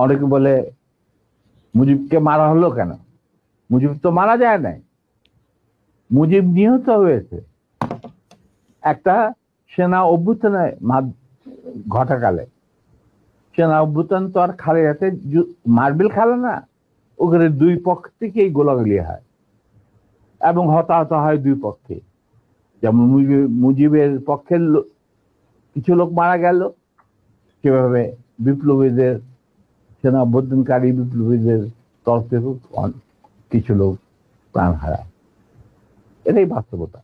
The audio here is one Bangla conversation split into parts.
অনেকে বলে মুজিবকে মারা হলো কেন? মুজিব তো মারা যায় নাই, মুজিব নিহত হয়েছে একটা সেনা অভ্যুত্থানে ঘটাকালে। সেনা অভ্যুত্থান তো আর খালি হাতে মার্বেল খেলে না, ওখানে দুই পক্ষ থেকেই গোলাগুলি হয় এবং হতাহত হয় দুই পক্ষে। যেমন মুজিবের পক্ষের কিছু লোক মারা গেল, সেভাবে বিপ্লবীদের, সেনা অভ্যুত্থানকারী বিপ্লবীদের তরফ থেকে কিছু লোক প্রাণ হারায়। এটাই বাস্তবতা।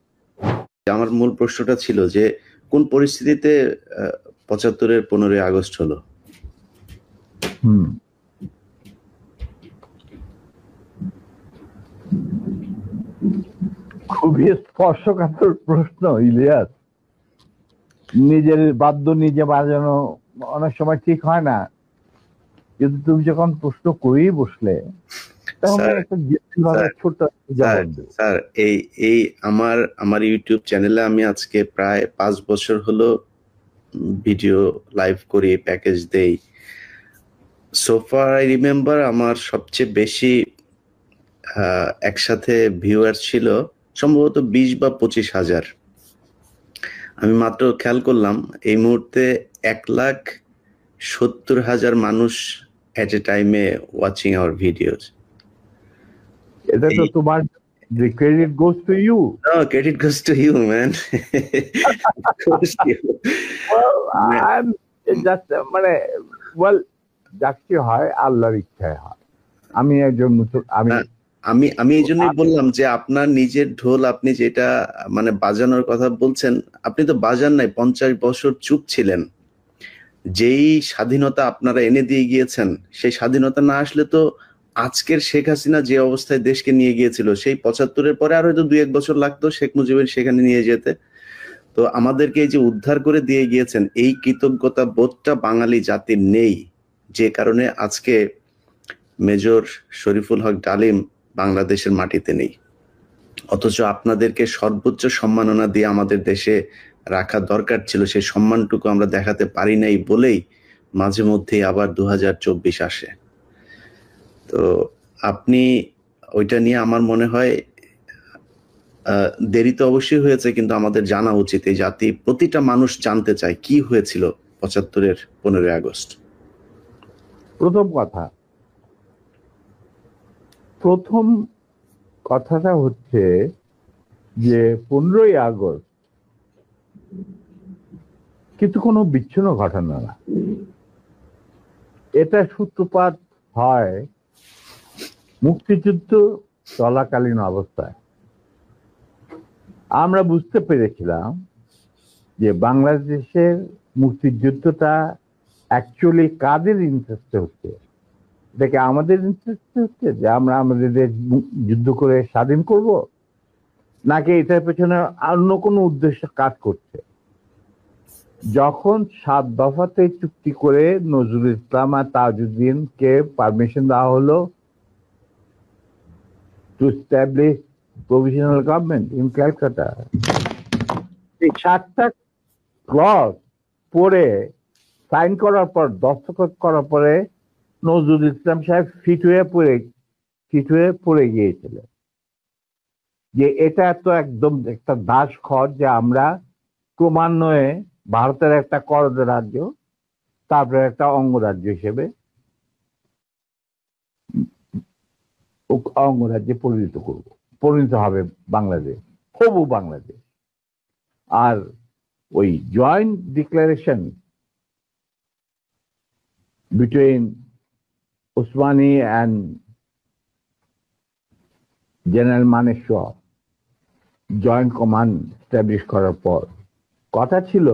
আমার মূল প্রশ্নটা ছিল যে কোন পরিস্থিতিতে ৭৫-এর 15ই আগস্ট হলো? খুবই স্পর্শকাতর প্রশ্ন ইলিয়াস। নিজের বাদ্য নিজে বাজানো অনেক সময় ঠিক হয় না, কিন্তু তুমি যখন প্রশ্ন করেই বসলে স্যার, এই আমার ইউটিউব চ্যানেলে আমি আজকে প্রায় 5 বছর হলো ভিডিও লাইভ করি, প্যাকেজ দেই। সো ফার আই রিমেম্বার আমার সবচেয়ে বেশি একসাথে ভিউয়ার ছিল সম্ভবত 20 বা 25,000। আমি মাত্র খেয়াল করলাম এই মুহূর্তে 1,70,000 মানুষ এট এ টাইমে ওয়াচিং আওয়ার ভিডিওস। এটা তো তোমার, the credit goes to you. No, credit goes to you, man. Goes to you. Well, I'm just well, যাকে হয় আল্লাহর ইচ্ছায় হয়। আমি একজন আমি এই জন্যই বললাম যে আপনার নিজের ঢোল আপনি যেটা মানে বাজানোর কথা বলছেন, আপনি তো বাজান নাই, 50 বছর চুপ ছিলেন। যেই স্বাধীনতা আপনারা এনে দিয়ে গিয়েছেন, সেই স্বাধীনতা না আসলে তো আজকের শেখ হাসিনা যে অবস্থায় দেশকে নিয়ে গিয়েছিল, সেই 75-এর পরে আর হয়তো 2-1 বছর লাগতো শেখ মুজিবের সেখানে নিয়ে যেতে। তো আমাদেরকে এই যে উদ্ধার করে দিয়ে গিয়েছেন, এই কৃতজ্ঞতা বোধটা বাঙালি জাতির নেই, যে কারণে আজকে মেজর শরীফুল হক ডালিম বাংলাদেশের মাটিতে নেই। অথচ আপনাদেরকে সর্বোচ্চ সম্মাননা দিয়ে আমাদের দেশে রাখা দরকার ছিল, সেই সম্মানটুকু আমরা দেখাতে পারি নাই বলেই মাঝে মধ্যেই আবার 2024 আসে। তো আপনি ওইটা নিয়ে আমার মনে হয় দেরি তো অবশ্যই হয়েছে, কিন্তু আমাদের জানা উচিত। এই জাতি, প্রতিটা মানুষ জানতে চায় কি হয়েছিল 75-এর 15ই আগস্ট। প্রথম কথাটা হচ্ছে যে 15ই আগস্ট কিন্তু কোনো বিচ্ছিন্ন ঘটনা না। এটা সূত্রপাত হয় মুক্তিযুদ্ধ চলাকালীন অবস্থায়। আমরা বুঝতে পেরেছিলাম যে বাংলাদেশের মুক্তিযুদ্ধটা অ্যাকচুয়ালি কাদের ইন্টারেস্টে হচ্ছে। দেখে আমাদের ইন্টারেস্টে হচ্ছে যে আমরা আমাদের দেশ যুদ্ধ করে স্বাধীন করব, নাকি এটার পেছনে অন্য কোনো উদ্দেশ্য কাজ করছে। যখন 7 দফাতে চুক্তি করে নজরুল ইসলাম আর তাজউদ্দিনকে পারমিশন দেওয়া হলো to establish provisional government in Calcutta, এই 7টা ক্লজ পড়ে সাইন করার পর, দস্তখত করার পরে নজরুল ইসলাম সাহেব ফিট হয়ে পড়ে গিয়েছিলেন যে এটা তো একদম একটা দাস খর, যে আমরা ক্রমান্বয়ে ভারতের একটা করদ রাজ্য, তারপরে একটা অঙ্গরাজ্য হিসেবে অঙ্গরাজ্যে পরিণত হবে বাংলাদেশ, হবু বাংলাদেশ। আর ওই joint declaration between Usmani and general Manekshaw joint command establish করার পর কথা ছিল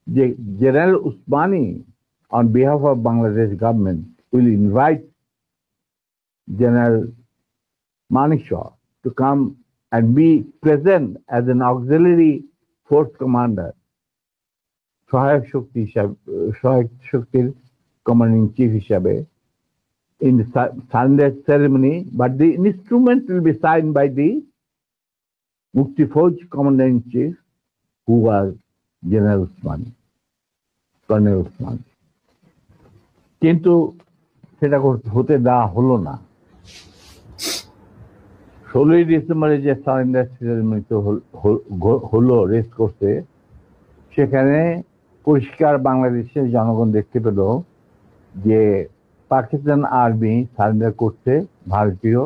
যে general Usmani on behalf of Bangladesh government will invite General Manekshaw to come and be present as an auxiliary force commander, সহায়ক শক্তির commanding chief হিসাবে in the Sunday ceremony, but the instrument will be signed by the Mukti Fauj commander-in-chief, who was General Usmani, Colonel Usmani. কিন্তু সেটা হতে দেওয়া হলো না। 16ই ডিসেম্বরে যে সারেন্ডার সেরেমনিতে হলো রেস করতে, সেখানে পরিষ্কার বাংলাদেশের জনগণ দেখতে পেল যে পাকিস্তান আর্মি সারেন্ডার করছে ভারতীয়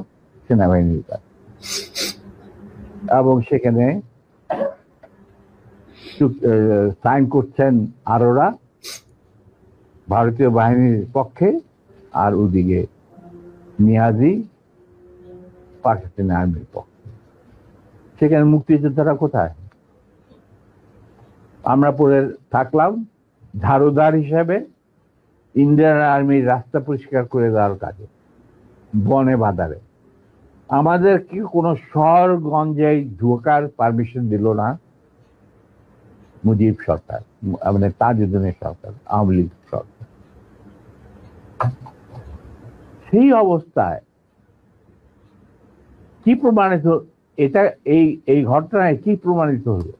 সেনাবাহিনীর কাছে, এবং সেখানে সাইন করছেন আরোরা ভারতীয় বাহিনীর পক্ষে, আর ওদিকে নিয়াজি পাকিস্তানি আর্মির পক্ষে। সেখানে মুক্তিযোদ্ধারা কোথায়? আমরা পরে থাকলাম ঝাড়ুদার হিসাবে ইন্ডিয়ান আর্মির রাস্তা পরিষ্কার করে দেওয়ার কাজে, বনে বাজারে। আমাদের কি কোনো শহরগঞ্জে ঢোকার পারমিশন দিল না মুজিব সরকার, মানে তাজউদ্দিনের সরকার, আওয়ামী লীগ সরকার। সেই অবস্থায় কি প্রমাণিত, এটা এই ঘটনায় কি প্রমাণিত হলো?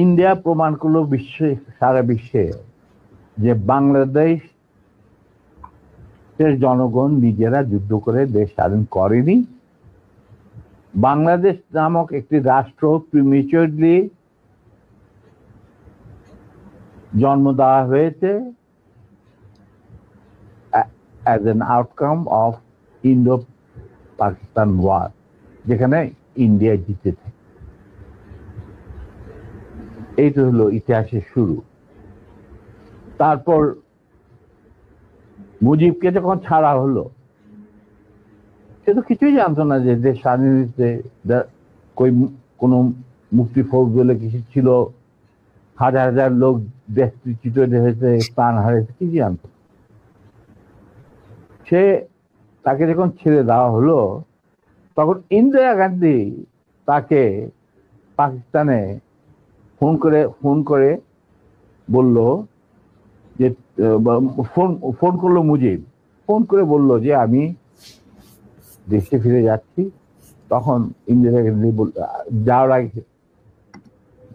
ইন্ডিয়া প্রমাণ করলো সারা বিশ্বে যে বাংলাদেশ জনগণ নিজেরা যুদ্ধ করে দেশ স্বাধীন করেনি। বাংলাদেশ নামক একটি রাষ্ট্র প্রিমেচুরলি জন্ম দেওয়া হয়েছে as an outcome of Indo-Pakistan war, যেখানে ইন্ডিয়া জিতেছে। এইটা হলো ইতিহাসের শুরু। তারপর মুজিবকে যখন ছাড়া হলো, সে তো কিছুই জানতো না যে দেশ স্বাধীন হয়েছে, কোন মুক্তি ফৌজ বলে কিছু ছিল, হাজার হাজার লোক দেশচ্যুত হয়েছে, প্রাণ হারিয়েছে, কি জানতো। সে তাকে যখন ছেড়ে দেওয়া হলো, তখন ইন্দিরা গান্ধী তাকে পাকিস্তানে ফোন করে বলল যে, ফোন করলো মুজিব, ফোন করে বলল যে আমি দেশে ফিরে যাচ্ছি। তখন ইন্দিরা গান্ধী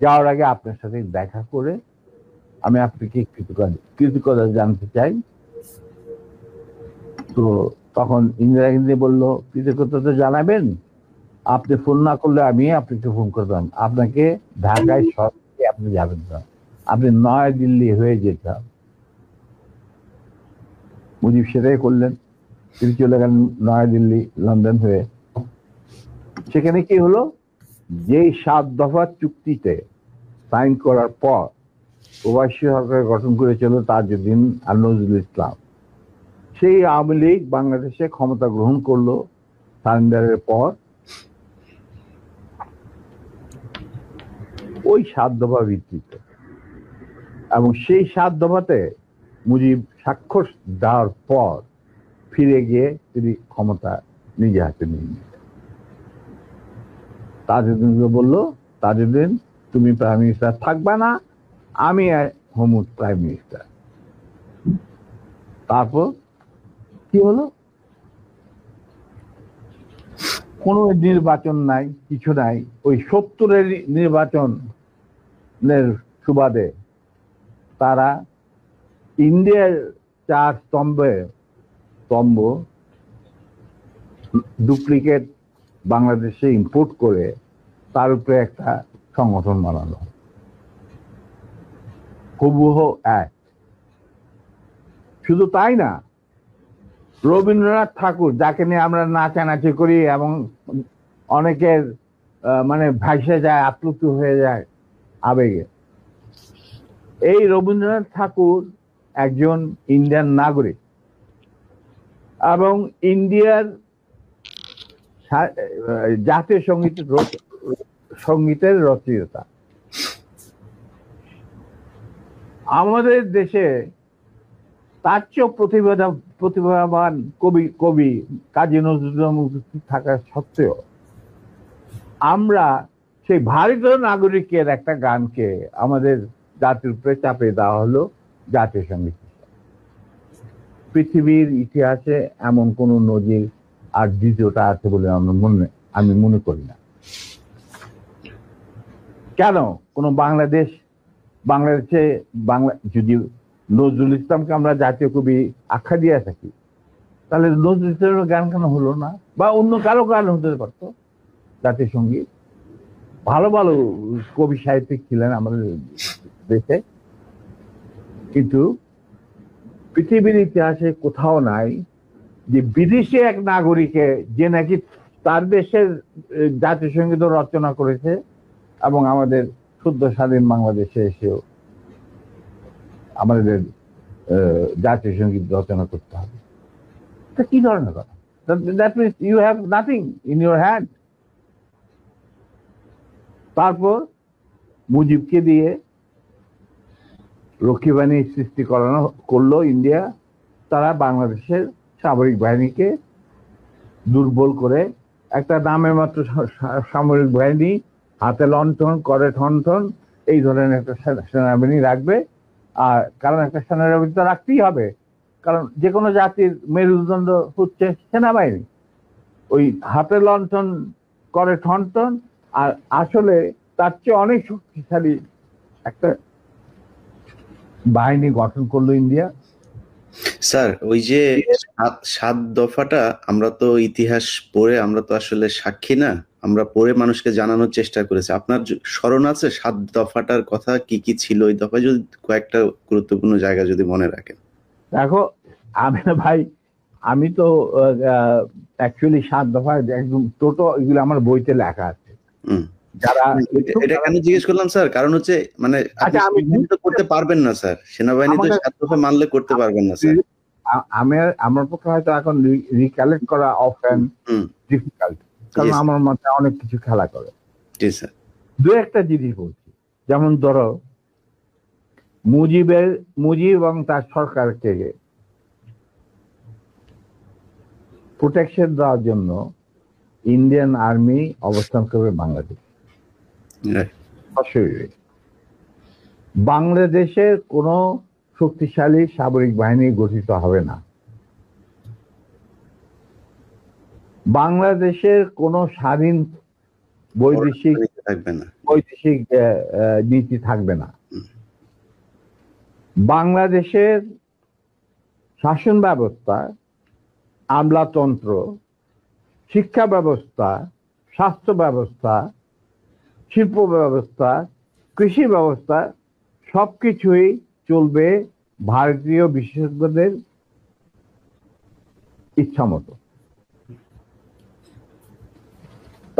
যাওয়ার আগে আপনার সাথে দেখা করে আমি আপনাকে কৃতজ্ঞতা জানতে চাই। তো তখন ইন্দিরা গান্ধী বললো, কৃতজ্ঞতা তো জানাবেন, আপনি ফোন না করলে আমি আপনাকে ফোন করতাম, আপনাকে ঢাকায় সরাসরি আপনি যাবেন না, আপনি নয়াদিল্লি হয়ে যেতাম। মুজিব সেটাই করলেন, তিনি চলে গেলেন নয়াদিল্লি, লন্ডন হয়ে। সেখানে কি হলো, যে 7 দফা চুক্তিতে সাইন করার পর প্রবাসী সরকার গঠন করেছিল তাজউদ্দিন আর নজরুল ইসলাম, সেই আওয়ামী লীগ বাংলাদেশে ক্ষমতা গ্রহণ করলো সারেন্ডারের পর। ওই 7 দফা ভিত্তিতে, এবং সেই 7 দফাতে মুজিব স্বাক্ষর দেওয়ার পর ফিরে গিয়ে তিনি ক্ষমতা নিজে হাতে নিয়ে নিলেন। তাজউদ্দিনকে বললো, তাজউদ্দিন তুমি প্রাইম মিনিস্টার থাকবে না, আমি হোম প্রাইম মিনিস্টার। তারপর কি হলো, কোন নির্বাচন নাই, কিছু নাই। ওই 70-এর নির্বাচনের সুবাদে তারা ইন্ডিয়ার 4 স্তম্ভ ডুপ্লিকেট বাংলাদেশে ইম্পোর্ট করে তার উপরে একটা সংগঠন বানানো, হুবহু এক। শুধু তাই না, রবীন্দ্রনাথ ঠাকুর, যাকে নিয়ে আমরা নাচানাচি করি এবং অনেকের মানে ভাসে যায়, আপ্লুত হয়ে যায় আবেগে, এই রবীন্দ্রনাথ ঠাকুর একজন ইন্ডিয়ান নাগরিক এবং ইন্ডিয়ার জাতীয় সঙ্গীতের রচয়িতা। আমাদের দেশে তার চেয়েও প্রতিভাবান কবি কাজী নজরুল থাকা সত্ত্বেও আমরা সেই ভারতীয় নাগরিকের একটা গানকে আমাদের জাতির উপরে চাপে দেওয়া হলো জাতীয় সঙ্গীত। পৃথিবীর ইতিহাসে এমন কোন নজির আর দ্বিতীয়টা আছে বলে আমি মনে করি না। কেন কোন বাংলাদেশে যদি নজরুল ইসলামকে আমরা জাতীয় কবি আখ্যা দিয়ে থাকি, তাহলে নজরুল ইসলামের গান কেন হলো না? বা অন্য কারো গান হতে পারতো জাতীয় সঙ্গীত। ভালো ভালো কবি সাহিত্যিক ছিলেন আমাদের দেশে, কিন্তু পৃথিবীর ইতিহাসে কোথাও নাই যে বিদেশি এক নাগরিকে যে নাকি তার দেশের জাতীয় সঙ্গীত রচনা করেছে এবং আমাদের শুদ্ধ স্বাধীন বাংলাদেশে এসেও আমাদের জাতীয় সঙ্গীত রচনা করতে হবে। এটা কি ধরনের কথা? That means you have nothing in your hand. তারপর মুজিবকে দিয়ে রক্ষী বাহিনী সৃষ্টি করলো ইন্ডিয়া। তারা বাংলাদেশের সামরিক বাহিনীকে দুর্বল করে একটা নামের মাত্র সামরিক বাহিনী, হাতে লণ্ঠন করে ঠনঠন, এই ধরনের একটা সেনাবাহিনী রাখবে। আর কারণ একটা সেনাবাহিনী তো রাখতেই হবে, কারণ যে কোনো জাতির মেরুদণ্ড হচ্ছে সেনাবাহিনী। ওই হাতে লণ্ঠন করে ঠনঠন, আর আসলে তার চেয়ে অনেক শক্তিশালী একটা বাহিনী গঠন করলো ইন্ডিয়া। স্যার, ওই যে 7 দফাটা আমরা তো ইতিহাস পড়ে, আমরা তো আসলে সাক্ষী না, আমরা পড়ে মানুষকে জানানোর চেষ্টা করেছি। আপনার স্মরণ আছে 7 দফাটার কথা? কি কি ছিল ওই দফায়, যদি কয়েকটা গুরুত্বপূর্ণ জায়গা যদি মনে রাখেন। দেখো ভাই, আমি তো অ্যাকচুয়ালি 7 দফা একদম টোটো এগুলো আমার বইতে লেখা আছে। যারা এটা কেন জিজ্ঞেস করলাম স্যার, কারণ হচ্ছে মানে আপনি সেনাবাহিনী তো করতে পারবেন না স্যার, সেনাবাহিনী তো 7 দফা মানলে করতে পারবেন না স্যার। আমার পক্ষে হয়তো এখন রিকালেক্ট করা অফেন ডিফিকাল্ট, কারণ আমার মাথায় অনেক কিছু খেলা করে। জি স্যার। দু একটা জিনিস বলছি, যেমন ধরো মুজিব এবং তার সরকারকে প্রোটেকশন দেওয়ার জন্য ইন্ডিয়ান আর্মি অবস্থান করবে বাংলাদেশ। বাংলাদেশের কোনো শক্তিশালী সামরিক বাহিনী গঠিত হবে না। বাংলাদেশের কোনো স্বাধীন বৈদেশিক নীতি থাকবে না। বাংলাদেশের শাসন ব্যবস্থা, আমলাতন্ত্র, শিক্ষা ব্যবস্থা, স্বাস্থ্য ব্যবস্থা, শিল্প ব্যবস্থা, কৃষি ব্যবস্থা সবকিছুই চলবে ভারতীয় বিশেষজ্ঞদের ইচ্ছা মতো।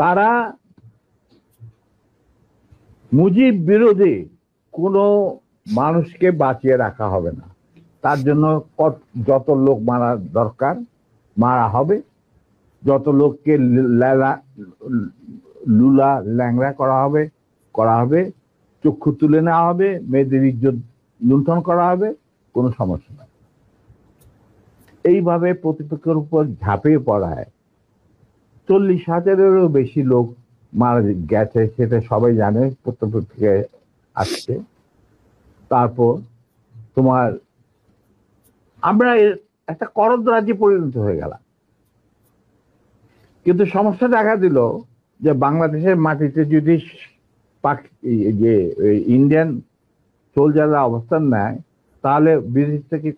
তারা মুজিব বিরোধী কোনো মানুষকে বাঁচিয়ে রাখা হবে না। তার জন্য যত লোক মারা দরকার মারা হবে, যত লোককে লুলা ল্যাংড়া করা হবে, চক্ষু তুলে নেওয়া হবে, মেয়েদের ইজ্জত লুণ্ঠন করা হবে, কোনো সমস্যা নাই। এইভাবে প্রতিপক্ষের উপর ঝাঁপিয়ে পড়ায় 40,000-এরও বেশি লোক মারা গেছে, সেটা সবাই জানে, প্রত্যক্ষ থেকে আসছে। তারপর তোমার আমরা একটা করদ রাজ্যে পরিণত হয়ে গেলাম। কিন্তু সমস্যা দেখা দিল যে বাংলাদেশের মাটিতে যদি যে ইন্ডিয়ান সোলজাররা অবস্থান নেয়, তাহলে বিদেশ থেকে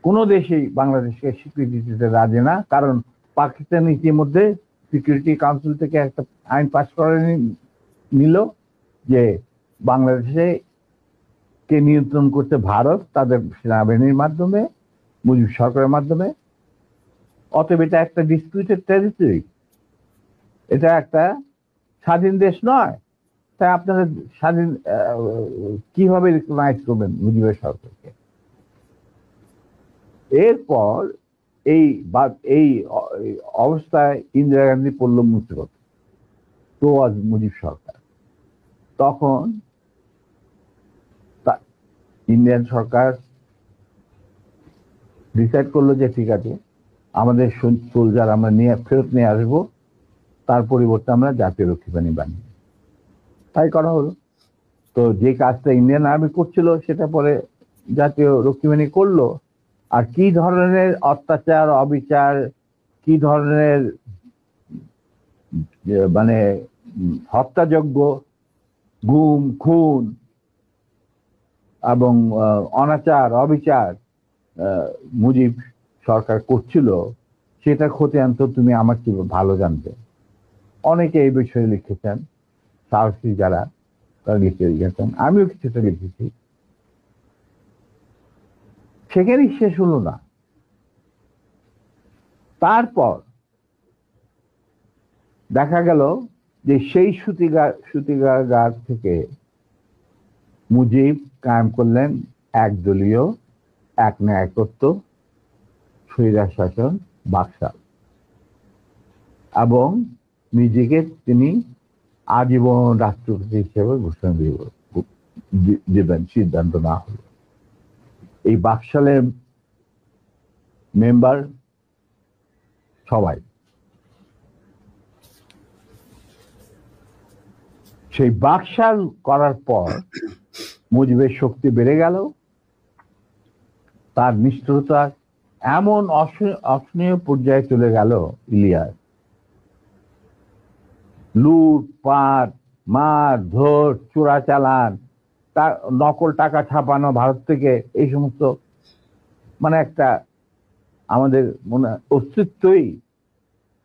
কোনো দেশেই বাংলাদেশকে স্বীকৃতি দিতে রাজি না। কারণ পাকিস্তান ইতিমধ্যে সিকিউরিটি কাউন্সিল থেকে একটা আইন পাস করে নিল যে বাংলাদেশে কে নিয়ন্ত্রণ করতে ভারত, তাদের সেনাবাহিনীর মাধ্যমে, মুজিব সরকারের মাধ্যমে। অতএব এটা একটা ডিসপিউটেড টেরিটরি, এটা একটা স্বাধীন দেশ নয়। তাই আপনারা স্বাধীন কিভাবে রিকগনাইজ করবেন মুজিবের সরকারকে? এরপর এই অবস্থায় ইন্দিরা গান্ধী পড়ল মুসিবত, তো আজ মুজিব সরকার। তখন ইন্ডিয়ান সরকার ডিসাইড করলো যে ঠিক আছে, আমাদের সোলজার আমরা ফেরত নিয়ে আসবো, তার পরিবর্তে আমরা জাতীয় রক্ষী বাহিনী বানিয়ে। তাই করা হলো। তো যে কাজটা ইন্ডিয়ান আর্মি করছিল সেটা পরে জাতীয় রক্ষী বাহিনী করলো। আর কি ধরনের অত্যাচার, অবিচার, কি ধরনের মানে হত্যাযজ্ঞ, গুম খুন, এবং অনাচার অবিচার মুজিব সরকার করছিল, সেটা খতিয়ান তো তুমি আমার কি ভালো জানবে। অনেকে এই বিষয়ে লিখেছেন, সাহসী যারা তারা লিখে গেছেন, আমিও কিছুটা লিখেছি। সেখানেই শেষ হলো না। তারপর দেখা গেল যে সেই সুতিকাগার থেকে মুজিব কায়েম করলেন একদলীয় এক ন্যায়কত্ব স্বৈরাচার শাসন বাকশাল, এবং নিজেকে তিনি আজীবন রাষ্ট্রপতি হিসেবে ঘোষণা দেবেন সিদ্ধান্ত না হলো। এই বাকশালের মেম্বার সবাই। সেই বাকশাল করার পর মুজিবের শক্তি বেড়ে গেল, তার নিষ্ঠুরতা এমন অসহনীয় পর্যায়ে চলে গেল, ইলিয়াস, লুটপাট, মার ধর, চোরাচালান, নকল টাকা ছাপানো ভারত থেকে, এই সমস্ত মানে একটা আমাদের মনে অস্তিত্বই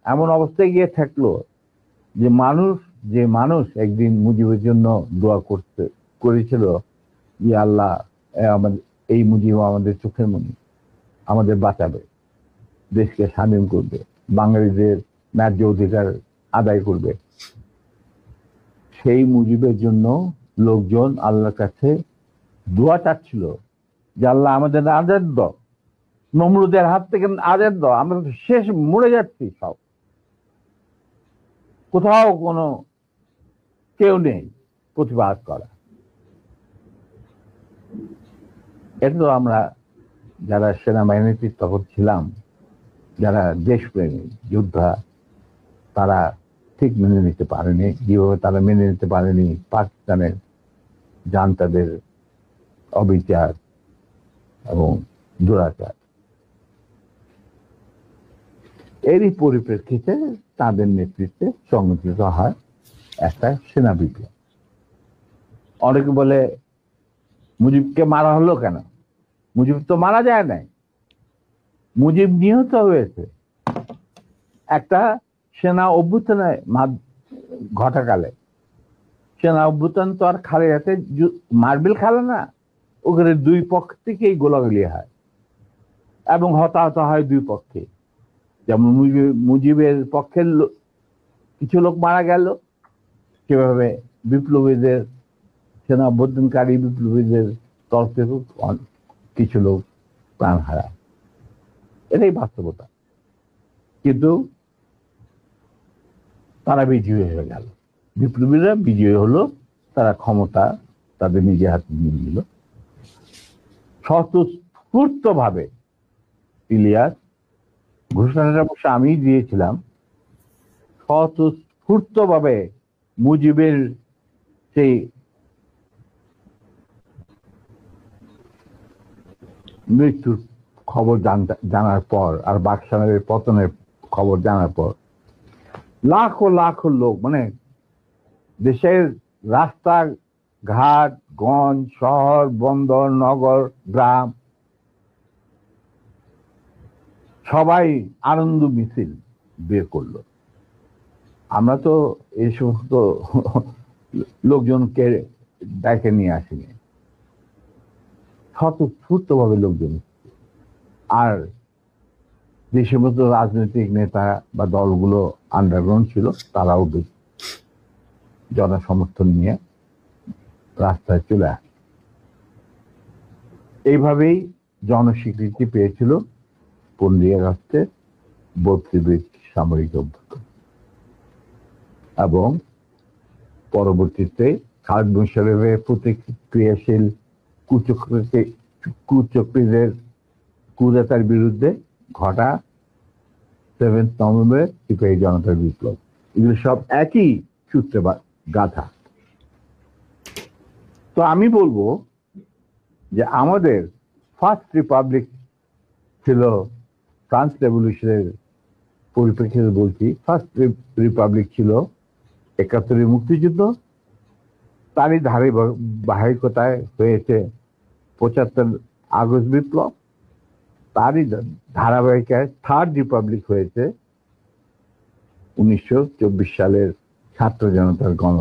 এমন অবস্থায় গিয়ে থাকলো যে মানুষ একদিন মুজিবের জন্য দোয়া করেছিল যে আল্লাহ আমাদের এই মুজিব আমাদের চোখের মনি, আমাদের বাঁচাবে, দেশকে স্বাধীন করবে, বাঙালিদের ন্যায্য অধিকার আদায় করবে। সেই মুজিবের জন্য লোকজন আল্লাহর কাছে দোয়া চাচ্ছিল যে আল্লাহ আমাদের আজাদ দাও, নমরুদের হাত থেকে আজাদ দাও, আমরা তো শেষ মরে যাচ্ছি, সব কোথাও কোনো কেউ নেই প্রতিবাদ করা। এটা তো আমরা যারা সেনাবাহিনীতে তখন ছিলাম, যারা দেশপ্রেমী যোদ্ধা, তারা ঠিক মেনে নিতে পারেনি। যেভাবে তারা মেনে নিতে পারেনি পাকিস্তানের জান্তাদের অবিচার এবং দুরাচার। এরই পরিপ্রেক্ষিতে তাদের নেতৃত্বে সংগঠিত হয় একটা সেনা বিপ্লব। অনেকে বলে মুজিবকে মারা হলো কেন? মুজিব তো মারা যায় নাই, মুজিব নিহত হয়েছে একটা সেনা অভ্যুত্থানে ঘটাকালে। সেনা অভ্যুত্থান তো আর খালেদাতে মার্বেল খেলে না, ওখানে দুই পক্ষ থেকেই গোলাগুলি হয় এবং হতাহত হয় দুই পক্ষে। যেমন মুজিবের পক্ষের কিছু লোক মারা গেল, সেভাবে বিপ্লবীদের সেনা অভ্যুত্থানকারী বিপ্লবীদের তরফ থেকে কিছু লোক প্রাণ হারায়। এটাই বাস্তবতা। কিন্তু তারা বিজয়ী হয়ে গেল, বিপ্লবীরা বিজয়ী হলো, তারা ক্ষমতা তাদের নিজের হাতে নিয়ে নিল। স্বতঃস্ফূর্ত ভাবে ইলিয়াস, ঘোষণাটা অবশ্য আমি দিয়েছিলাম, স্বতঃস্ফূর্ত ভাবে মুজিবের সেই মৃত্যুর খবর জানার পর আর বাকশালের পতনের খবর জানার পর লাখো লাখো লোক, মানে দেশের রাস্তা ঘাট, গঞ্জ, শহর, বন্দর, নগর, গ্রাম, সবাই আনন্দ মিছিল বের করলো। আমরা তো এই সমস্ত লোকজনকে ডেকে নিয়ে আসিনি, স্বতঃস্ফূর্ত ভাবে লোকজন। আর যে সমস্ত রাজনৈতিক নেতা বা দলগুলো আন্ডারগ্রাউন্ড ছিল, তারাও জনসমর্থন নিয়ে রাস্তায় চলে আসে। এইভাবেই জনস্বীকৃতি পেয়েছিল 15 আগস্টের 32 সামরিক অভ্যুত্থান। এবং পরবর্তীতে খালেদ মোশাররফের প্রতিক্রিয়াশীল কুচক্রীদের কুদাতার বিরুদ্ধে ঘটা 7 নভেম্বর সিপাহী জনতার বিপ্লব, এগুলো সব একই সূত্রে গাথা। তো আমি বলবো যে আমাদের ফার্স্ট রিপাবলিক ছিল, ফ্রান্স রেভলিউশনের পরিপ্রেক্ষিতে বলছি, ফার্স্ট রিপাবলিক ছিল 71 মুক্তিযুদ্ধ, তারই ধারাবাহিকতায় হয়েছে 75 আগস্ট বিপ্লব, তারই ধারাবাহিকায় থার্ড রিপাবলিক হয়েছে 1924 সালের ছাত্র জনতার গণ